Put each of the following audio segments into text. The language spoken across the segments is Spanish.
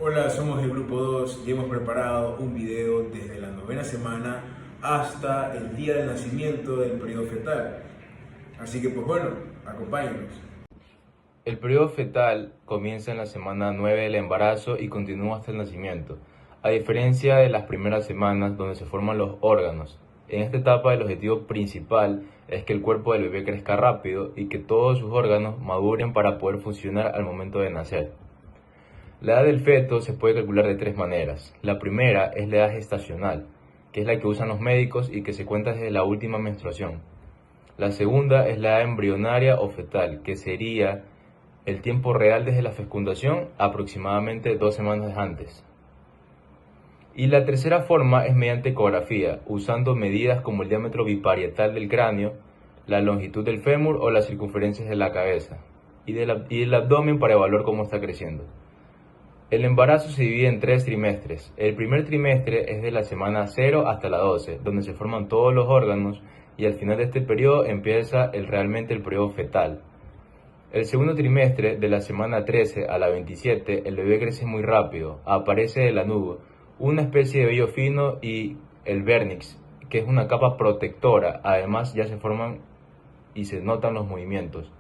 Hola, somos el grupo 2 y hemos preparado un video desde la novena semana hasta el día del nacimiento del periodo fetal. Así que pues bueno, acompáñenos. El periodo fetal comienza en la semana 9 del embarazo y continúa hasta el nacimiento, a diferencia de las primeras semanas donde se forman los órganos. En esta etapa el objetivo principal es que el cuerpo del bebé crezca rápido y que todos sus órganos maduren para poder funcionar al momento de nacer. La edad del feto se puede calcular de tres maneras. La primera es la edad gestacional, que es la que usan los médicos y que se cuenta desde la última menstruación. La segunda es la edad embrionaria o fetal, que sería el tiempo real desde la fecundación, aproximadamente 2 semanas antes. Y la tercera forma es mediante ecografía, usando medidas como el diámetro biparietal del cráneo, la longitud del fémur o las circunferencias de la cabeza, y el abdomen para evaluar cómo está creciendo. El embarazo se divide en 3 trimestres. El primer trimestre es de la semana 0 hasta la 12, donde se forman todos los órganos, y al final de este periodo empieza realmente el periodo fetal. El segundo trimestre, de la semana 13 a la 27, el bebé crece muy rápido, aparece el lanugo, una especie de vello fino, y el vernix, que es una capa protectora. Además ya se forman y se notan los movimientos.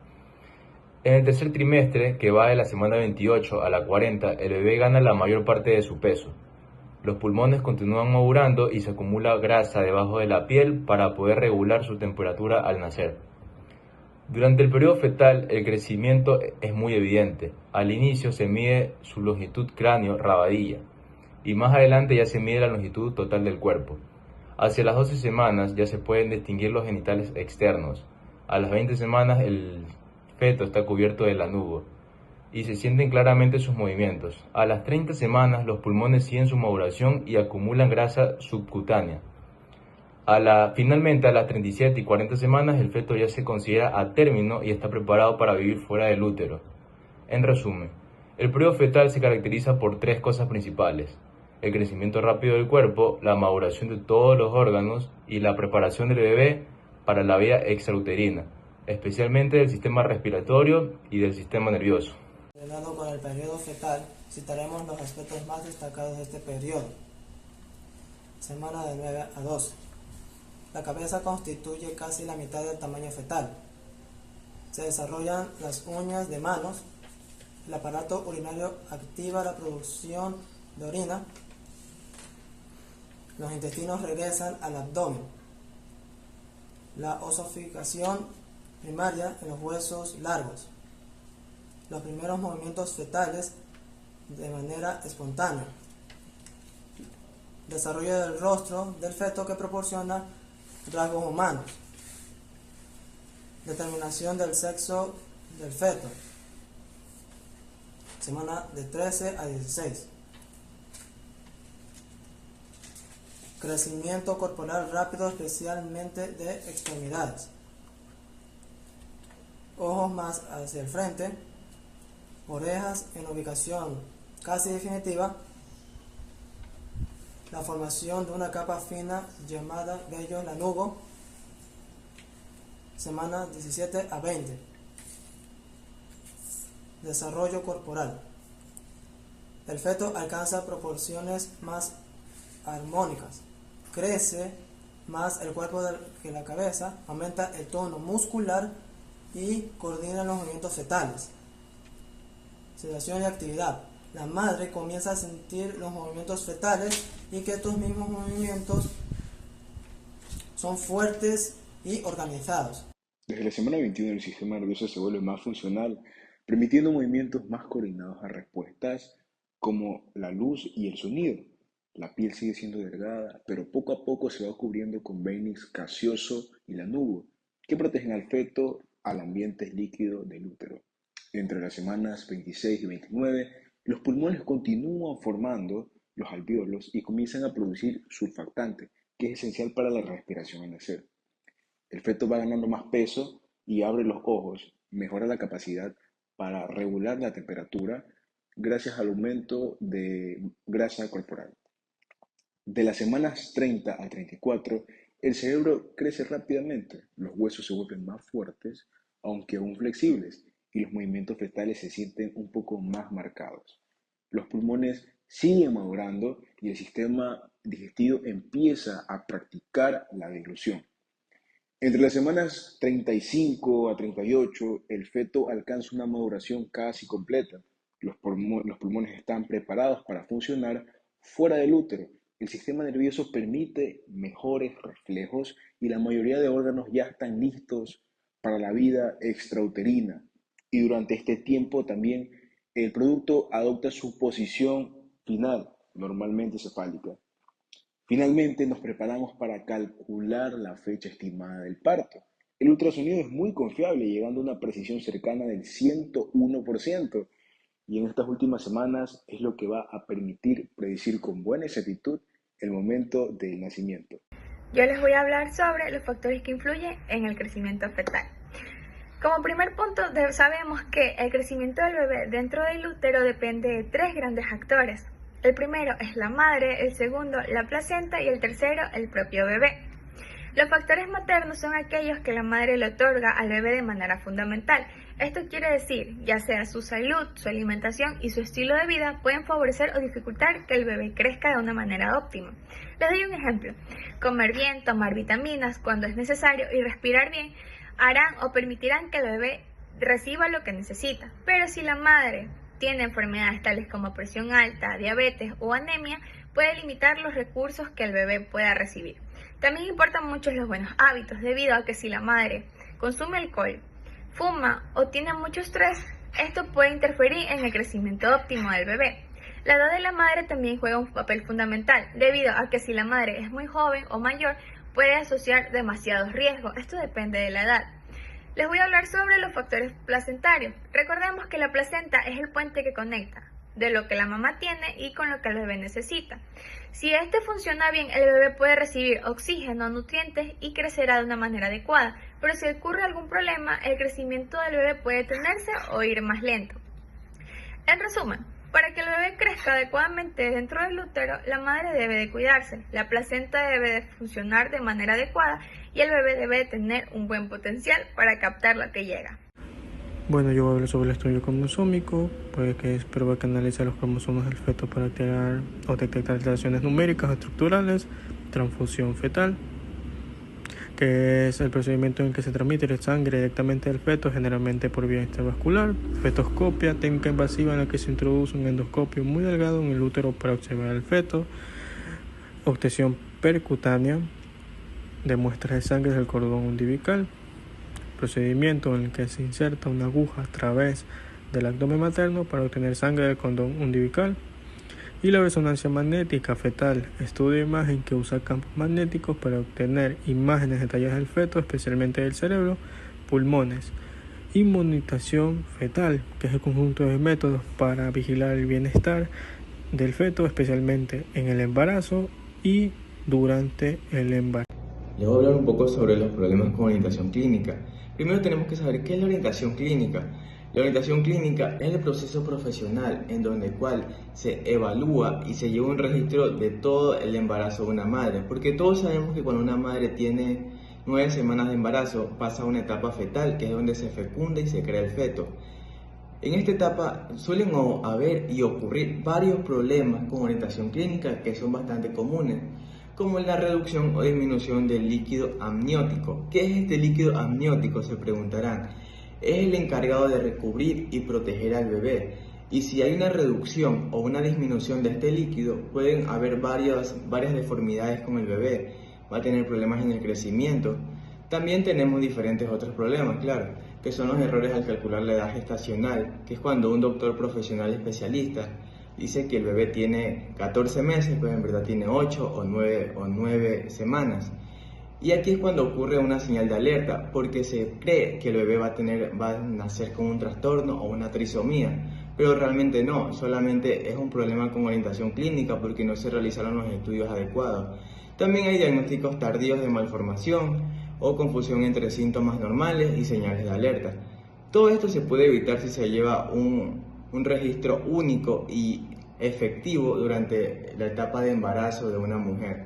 En el tercer trimestre, que va de la semana 28 a la 40, el bebé gana la mayor parte de su peso. Los pulmones continúan madurando y se acumula grasa debajo de la piel para poder regular su temperatura al nacer. Durante el periodo fetal, el crecimiento es muy evidente. Al inicio se mide su longitud cráneo-rabadilla y más adelante ya se mide la longitud total del cuerpo. Hacia las 12 semanas ya se pueden distinguir los genitales externos. A las 20 semanas el feto está cubierto de lanugo y se sienten claramente sus movimientos. A las 30 semanas los pulmones siguen su maduración y acumulan grasa subcutánea. Finalmente, a las 37 y 40 semanas, el feto ya se considera a término y está preparado para vivir fuera del útero. En resumen, el periodo fetal se caracteriza por tres cosas principales: el crecimiento rápido del cuerpo, la maduración de todos los órganos y la preparación del bebé para la vida extrauterina, especialmente del sistema respiratorio y del sistema nervioso. Relacionado con el periodo fetal, citaremos los aspectos más destacados de este periodo. Semana de 9 a 12. La cabeza constituye casi la mitad del tamaño fetal. Se desarrollan las uñas de manos. El aparato urinario activa la producción de orina. Los intestinos regresan al abdomen. La osificación primaria en los huesos largos. Los primeros movimientos fetales de manera espontánea. Desarrollo del rostro del feto que proporciona rasgos humanos. Determinación del sexo del feto. Semana de 13 a 16. Crecimiento corporal rápido, especialmente de extremidades. Ojos más hacia el frente. Orejas en ubicación casi definitiva. La formación de una capa fina llamada vello lanugo. Semana 17 a 20. Desarrollo corporal. El feto alcanza proporciones más armónicas. Crece más el cuerpo que la cabeza, aumenta el tono muscular y coordina los movimientos fetales. Sedación y actividad. La madre comienza a sentir los movimientos fetales y que estos mismos movimientos son fuertes y organizados. Desde la semana 21 el sistema nervioso se vuelve más funcional, permitiendo movimientos más coordinados a respuestas como la luz y el sonido. La piel sigue siendo delgada, pero poco a poco se va cubriendo con veinix gaseoso y lanugo, que protegen al feto al ambiente líquido del útero. Entre las semanas 26 y 29, los pulmones continúan formando los alvéolos y comienzan a producir surfactante, que es esencial para la respiración al nacer. El feto va ganando más peso y abre los ojos, mejora la capacidad para regular la temperatura gracias al aumento de grasa corporal. De las semanas 30 a 34, el cerebro crece rápidamente, los huesos se vuelven más fuertes, aunque aún flexibles, y los movimientos fetales se sienten un poco más marcados. los pulmones siguen madurando y el sistema digestivo empieza a practicar la deglución. Entre las semanas 35 a 38, el feto alcanza una maduración casi completa. Los pulmones están preparados para funcionar fuera del útero. El sistema nervioso permite mejores reflejos y la mayoría de órganos ya están listos para la vida extrauterina. Y durante este tiempo también el producto adopta su posición final, normalmente cefálica. Finalmente nos preparamos para calcular la fecha estimada del parto. El ultrasonido es muy confiable, llegando a una precisión cercana del 101%, y en estas últimas semanas es lo que va a permitir predecir con buena exactitud el momento del nacimiento. Yo les voy a hablar sobre los factores que influyen en el crecimiento fetal. Como primer punto, sabemos que el crecimiento del bebé dentro del útero depende de 3 grandes actores. El primero es la madre, el segundo la placenta y el tercero el propio bebé. Los factores maternos son aquellos que la madre le otorga al bebé de manera fundamental. Esto quiere decir, ya sea su salud, su alimentación y su estilo de vida pueden favorecer o dificultar que el bebé crezca de una manera óptima. Les doy un ejemplo. Comer bien, tomar vitaminas cuando es necesario y respirar bien harán o permitirán que el bebé reciba lo que necesita. Pero si la madre tiene enfermedades tales como presión alta, diabetes o anemia, puede limitar los recursos que el bebé pueda recibir. También importan mucho los buenos hábitos, debido a que si la madre consume alcohol, fuma o tiene mucho estrés, esto puede interferir en el crecimiento óptimo del bebé. La edad de la madre también juega un papel fundamental, debido a que si la madre es muy joven o mayor, puede asociar demasiados riesgos. Esto depende de la edad. Les voy a hablar sobre los factores placentarios. Recordemos que la placenta es el puente que conecta de lo que la mamá tiene y con lo que el bebé necesita. Si este funciona bien, el bebé puede recibir oxígeno, nutrientes y crecerá de una manera adecuada. Pero si ocurre algún problema, el crecimiento del bebé puede detenerse o ir más lento. En resumen, para que el bebé crezca adecuadamente dentro del útero, la madre debe de cuidarse, la placenta debe de funcionar de manera adecuada y el bebé debe de tener un buen potencial para captar lo que llega. Bueno, yo voy a hablar sobre el estudio cromosómico, pues que es prueba que analiza los cromosomas del feto para alterar o detectar alteraciones numéricas o estructurales, transfusión fetal, que es el procedimiento en que se transmite la sangre directamente del feto, generalmente por vía intravascular. Fetoscopia, técnica invasiva en la que se introduce un endoscopio muy delgado en el útero para observar el feto. Obtención percutánea de muestras de sangre del cordón umbilical, procedimiento en el que se inserta una aguja a través del abdomen materno para obtener sangre del cordón umbilical. Y la resonancia magnética fetal, estudio de imagen que usa campos magnéticos para obtener imágenes detalladas del feto, especialmente del cerebro, pulmones. Inmunización fetal, que es el conjunto de métodos para vigilar el bienestar del feto, especialmente en el embarazo y durante el embarazo. Les voy a hablar un poco sobre los problemas con orientación clínica. Primero tenemos que saber qué es la orientación clínica. La orientación clínica es el proceso profesional en donde el cual se evalúa y se lleva un registro de todo el embarazo de una madre, porque todos sabemos que cuando una madre tiene 9 semanas de embarazo pasa a una etapa fetal, que es donde se fecunda y se crea el feto. En esta etapa suelen haber y ocurrir varios problemas con orientación clínica que son bastante comunes, como la reducción o disminución del líquido amniótico. ¿Qué es este líquido amniótico?, se preguntarán. Es el encargado de recubrir y proteger al bebé, y si hay una reducción o una disminución de este líquido, pueden haber varias deformidades con el bebé, va a tener problemas en el crecimiento. También tenemos diferentes otros problemas, claro, que son los errores al calcular la edad gestacional, que es cuando un doctor profesional especialista dice que el bebé tiene 14 meses, pero en verdad tiene 8 o 9 semanas. Y aquí es cuando ocurre una señal de alerta, porque se cree que el bebé va a nacer con un trastorno o una trisomía, pero realmente no, solamente es un problema con orientación clínica porque no se realizaron los estudios adecuados. También hay diagnósticos tardíos de malformación o confusión entre síntomas normales y señales de alerta. Todo esto se puede evitar si se lleva un registro único y efectivo durante la etapa de embarazo de una mujer.